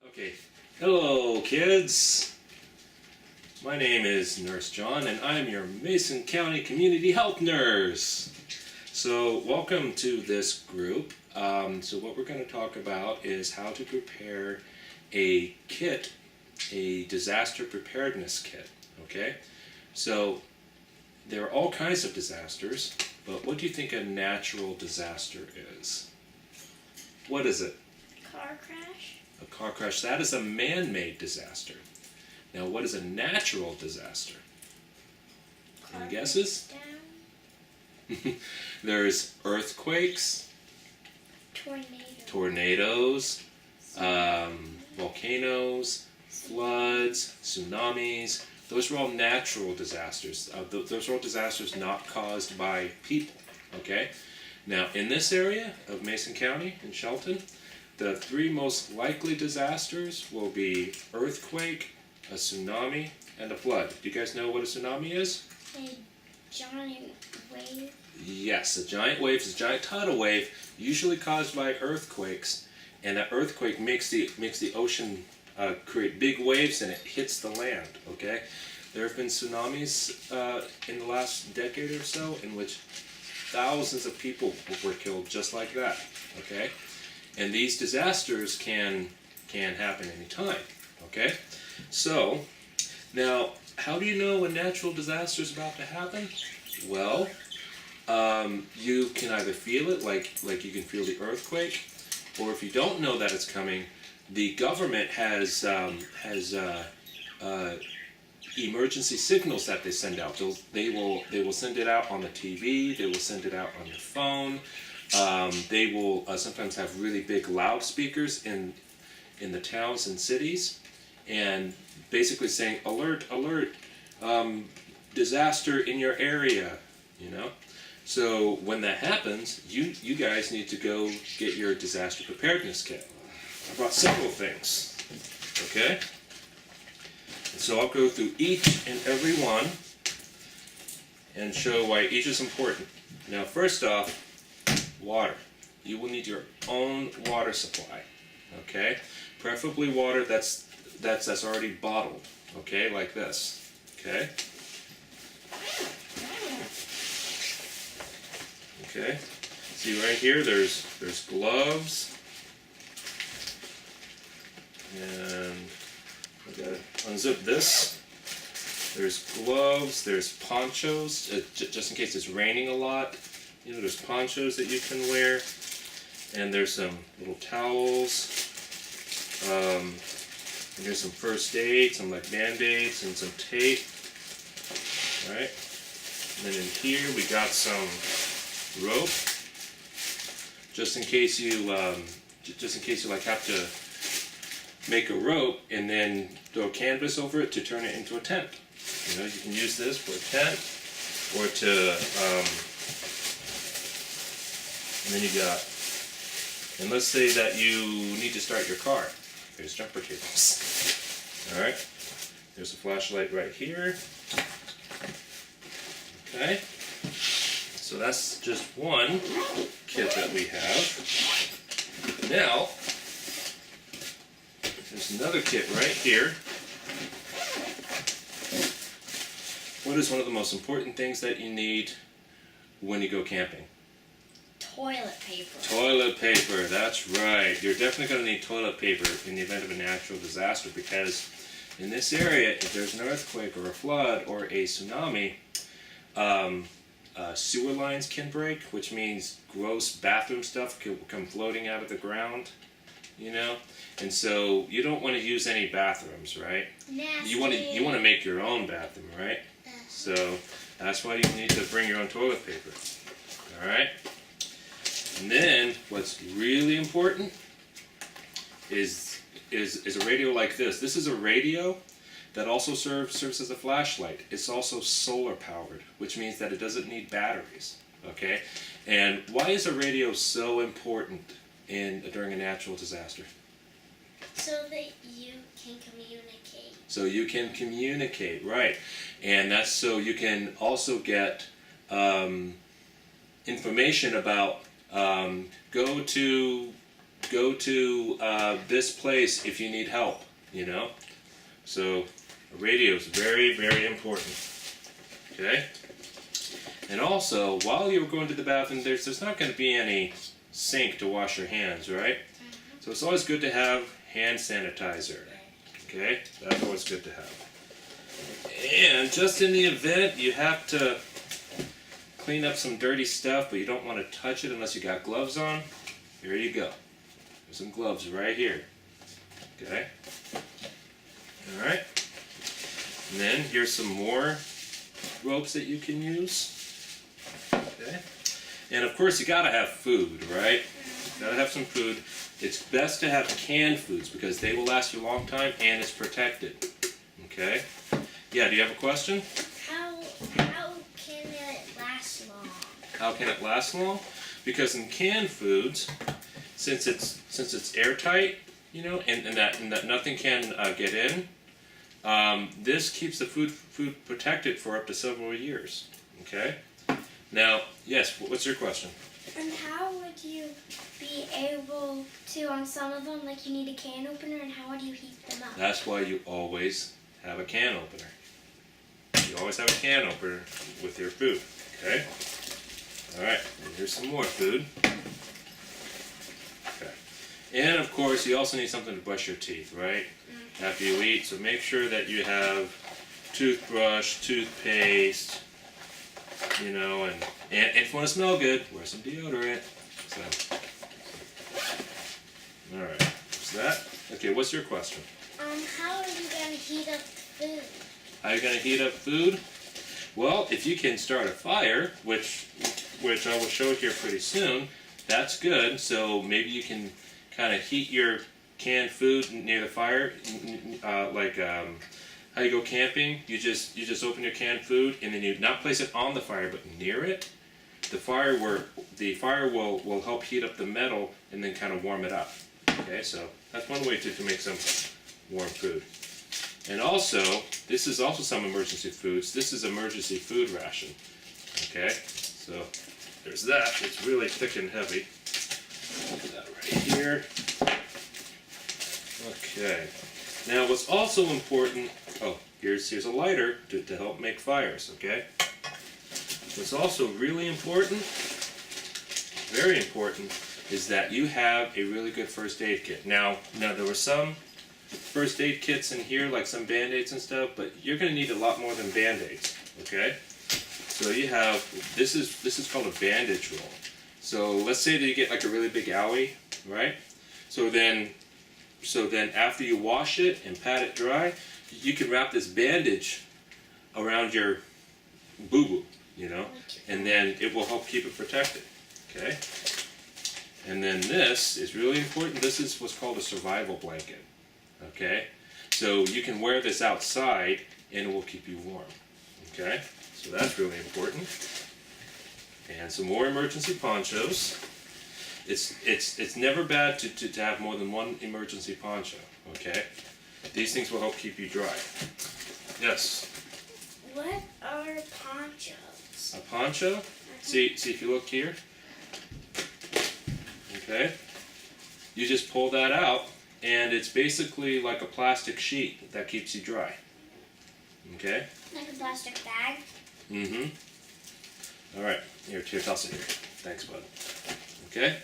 Okay, hello kids. My name is Nurse John and I'm your Mason County Community Health Nurse. So welcome to this group. So what we're going to talk about is how to prepare a kit, a disaster preparedness kit. Okay, so there are all kinds of disasters, but what do you think a natural disaster is? What is it? Car crash? A car crash, that is a man-made disaster. Now, what is a natural disaster? Car Any guesses? down? There's earthquakes, Tornado. tornadoes, volcanoes, floods, tsunamis. Those are all natural disasters. Those are all disasters not caused by people. Okay? Now, in this area of Mason County, in Shelton, the three most likely disasters will be earthquake, a tsunami, and a flood. Do you guys know what a tsunami is? A giant wave. Yes, a giant wave is a giant tidal wave, usually caused by earthquakes, and that earthquake makes the ocean create big waves and it hits the land. Okay, there have been tsunamis in the last decade or so in which thousands of people were killed just like that. Okay. And these disasters can happen anytime, okay? So, now, how do you know when natural disaster is about to happen? Well, you can either feel it, like you can feel the earthquake, or if you don't know that it's coming, the government has emergency signals that they send out. They will send it out on the TV. They will send it out on your phone. They will sometimes have really big loudspeakers in the towns and cities, and basically saying, alert, alert, disaster in your area, you know? So when that happens, you guys need to go get your disaster preparedness kit. I brought several things, okay? And so I'll go through each and every one and show why each is important. Now, first off, water. You will need your own water supply, okay? Preferably water that's already bottled, okay, like this, okay? Okay. See right here, there's gloves, and I gotta unzip this. There's gloves. There's ponchos, just in case it's raining a lot. You know, there's ponchos that you can wear, and there's some little towels, and there's some first aid, some like Band-Aids and some tape. All right, and then in here we got some rope, just in case you like have to make a rope and then throw canvas over it to turn it into a tent. You know, you can use this for a tent, or to and then you got, and let's say that you need to start your car. There's jumper cables. All right. There's a flashlight right here. Okay. So that's just one kit that we have. Now, there's another kit right here. What is one of the most important things that you need when you go camping? Toilet paper. Toilet paper, that's right. You're definitely going to need toilet paper in the event of a natural disaster, because in this area, if there's an earthquake or a flood or a tsunami, sewer lines can break, which means gross bathroom stuff can come floating out of the ground, you know? And so you don't want to use any bathrooms, right? Nasty. You want to make your own bathroom, right? So that's why you need to bring your own toilet paper. All right? And then what's really important is a radio like this. This is a radio that also serves as a flashlight. It's also solar powered, which means that it doesn't need batteries. Okay? And why is a radio so important during a natural disaster? So that you can communicate. So you can communicate, right? And that's so you can also get information about go to go to this place if you need help, you know. So a radio is very, very important. Okay? And also, while you're going to the bathroom, there's not going to be any sink to wash your hands, right? So it's always good to have hand sanitizer. Okay? That's always good to have. And just in the event you have to clean up some dirty stuff, but you don't want to touch it unless you got gloves on, here you go. There's some gloves right here. Okay? Alright. And then here's some more ropes that you can use. Okay? And of course you gotta have food, right? Gotta have some food. It's best to have canned foods because they will last you a long time and it's protected. Okay? Yeah, do you have a question? How can it last long? How can it last long? Because in canned foods, since it's airtight, you know, and that nothing can get in, this keeps the food protected for up to several years. Okay? Now, yes, what's your question? And how would you be able to, on some of them, like you need a can opener, and how would you heat them up? That's why you always have a can opener. You always have a can opener with your food, okay? Alright, and here's some more food. Okay. And of course, you also need something to brush your teeth, right? After you eat, so make sure that you have toothbrush, toothpaste, you know, and if you want to smell good, wear some deodorant. So, alright, what's that? Okay, what's your question? How are you going to heat up food? How are you going to heat up food? Well, if you can start a fire, which I will show here pretty soon, that's good. So maybe you can kind of heat your canned food near the fire, how you go camping. You just open your canned food and then you not place it on the fire, but near it. The fire will help heat up the metal and then kind of warm it up. Okay, so that's one way to make some warm food. And also, this is also some emergency foods. This is emergency food ration. Okay, so there's that. It's really thick and heavy. Put that right here. Okay. Now, what's also important. Oh, here's a lighter to help make fires. Okay. What's also really important, very important, is that you have a really good first aid kit. Now there were some first aid kits in here, like some Band-Aids and stuff, but you're going to need a lot more than Band-Aids, okay? So you have, this is called a bandage roll. So let's say that you get like a really big owie, right? So then after you wash it and pat it dry, you can wrap this bandage around your boo-boo, you know? And then it will help keep it protected, okay? And then this is really important. This is what's called a survival blanket. Okay, so you can wear this outside and it will keep you warm. Okay, so that's really important. And some more emergency ponchos. It's never bad to have more than one emergency poncho. Okay, these things will help keep you dry. Yes. What are ponchos? A poncho? See if you look here. Okay, you just pull that out. And it's basically like a plastic sheet that keeps you dry. Okay? Like a plastic bag? Mm-hmm. Alright, here, toss it here. Thanks, bud. Okay?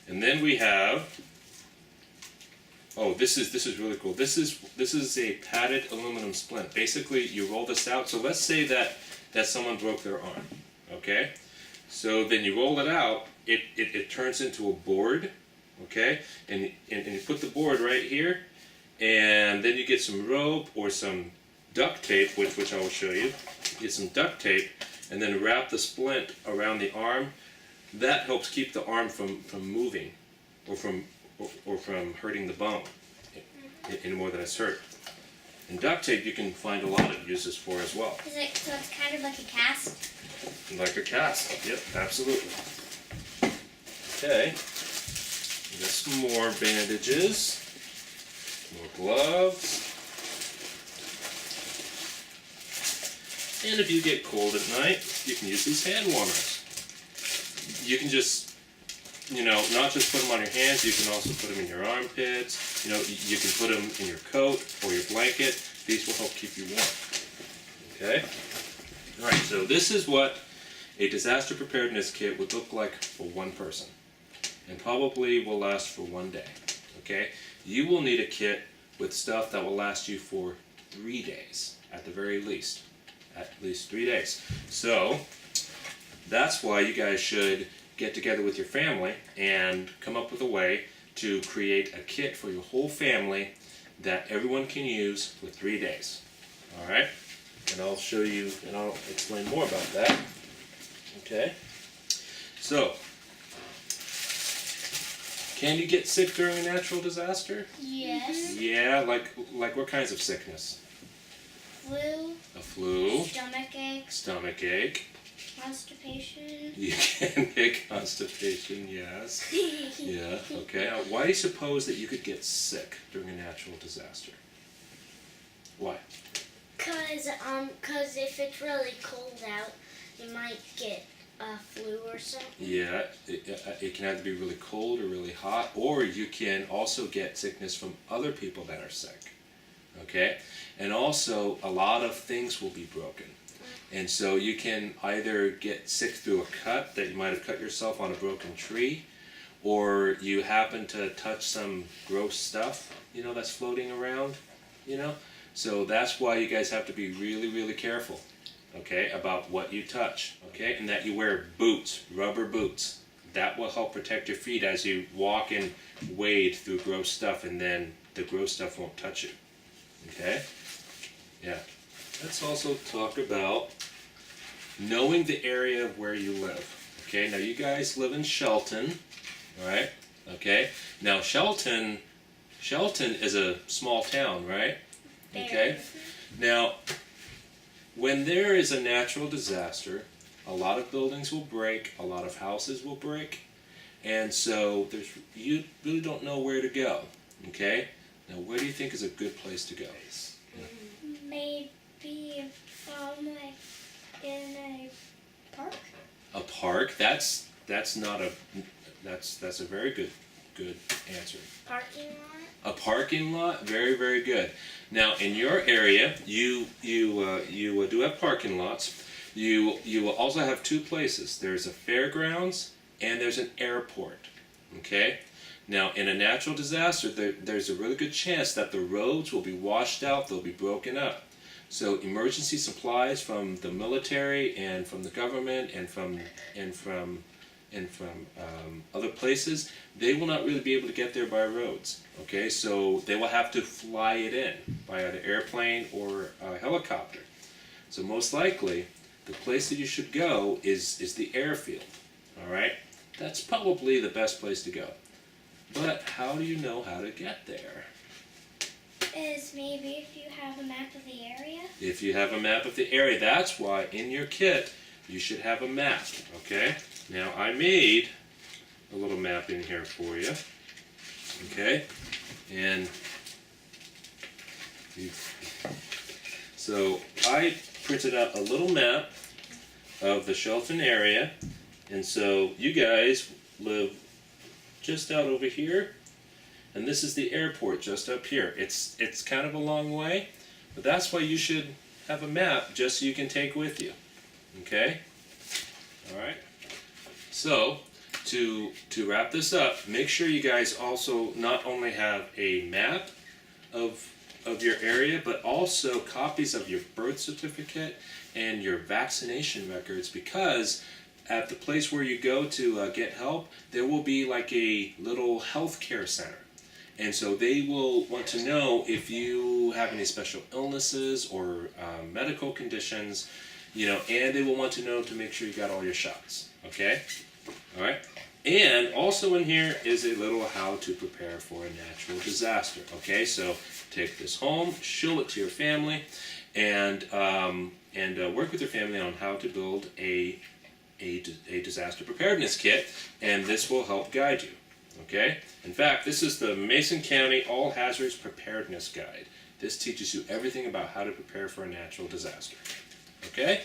And then we have, oh, this is really cool. This is a padded aluminum splint. Basically, you roll this out. So let's say that someone broke their arm. Okay? So then you roll it out, it turns into a board. Okay, and you put the board right here, and then you get some rope or some duct tape, which I will show you. Get some duct tape, and then wrap the splint around the arm. That helps keep the arm from moving, or from hurting the bone any more than it's hurt. And duct tape you can find a lot of uses for as well. So it's kind of like a cast? Like a cast. Yep, absolutely. Okay. We got some more bandages, more gloves, and if you get cold at night, you can use these hand warmers. You can just not just put them on your hands, you can also put them in your armpits. You can put them in your coat or your blanket. These will help keep you warm. Okay? Alright, so this is what a disaster preparedness kit would look like for one person. And probably will last for one day. Okay? You will need a kit with stuff that will last you for 3 days, at the very least. At least 3 days. So, that's why you guys should get together with your family and come up with a way to create a kit for your whole family that everyone can use for 3 days. Alright? And I'll show you, and I'll explain more about that. Okay? So, can you get sick during a natural disaster? Yes. Yeah, like what kinds of sickness? Flu. A flu. Stomach ache. Stomach ache. Constipation. You can get constipation, yes. Yeah, okay. Why do you suppose that you could get sick during a natural disaster? Why? Cause if it's really cold out, you might get a flu or something. Yeah, it can either be really cold or really hot, or you can also get sickness from other people that are sick. Okay? And also, a lot of things will be broken. And so you can either get sick through a cut that you might have cut yourself on a broken tree, or you happen to touch some gross stuff, that's floating around, So that's why you guys have to be really, really careful, okay, about what you touch, okay? And that you wear boots, rubber boots. That will help protect your feet as you walk and wade through gross stuff, and then the gross stuff won't touch you, okay? Yeah. Let's also talk about knowing the area of where you live. Okay, now you guys live in Shelton, right? Okay, now Shelton is a small town, right? Okay, now when there is a natural disaster, a lot of buildings will break, a lot of houses will break, and so you really don't know where to go. Okay, now where do you think is a good place to go? Maybe like in a park. A park? That's a very good answer. Parking lot. A parking lot? Very, very good. Now in your area, you do have parking lots. You will also have two places. There's a fairgrounds and there's an airport. Okay? Now in a natural disaster, there's a really good chance that the roads will be washed out, they'll be broken up. So emergency supplies from the military and from the government and from other places, they will not really be able to get there by roads. Okay, so they will have to fly it in by either airplane or helicopter. So most likely, the place that you should go is the airfield. All right, that's probably the best place to go. But how do you know how to get there? Is maybe if you have a map of the area. If you have a map of the area, that's why in your kit you should have a map, okay? Now I made a little map in here for you, okay? And so I printed out a little map of the Shelton area, and so you guys live just out over here. And this is the airport just up here. It's kind of a long way, but that's why you should have a map just so you can take with you. Okay? All right. So, to wrap this up, make sure you guys also not only have a map of your area, but also copies of your birth certificate and your vaccination records, because at the place where you go to get help, there will be like a little healthcare center. And so they will want to know if you have any special illnesses or medical conditions, and they will want to know to make sure you got all your shots, okay? All right? And also in here is a little how to prepare for a natural disaster, okay? So take this home, show it to your family, and work with your family on how to build a disaster preparedness kit, and this will help guide you. Okay? In fact, this is the Mason County All Hazards Preparedness Guide. This teaches you everything about how to prepare for a natural disaster. Okay?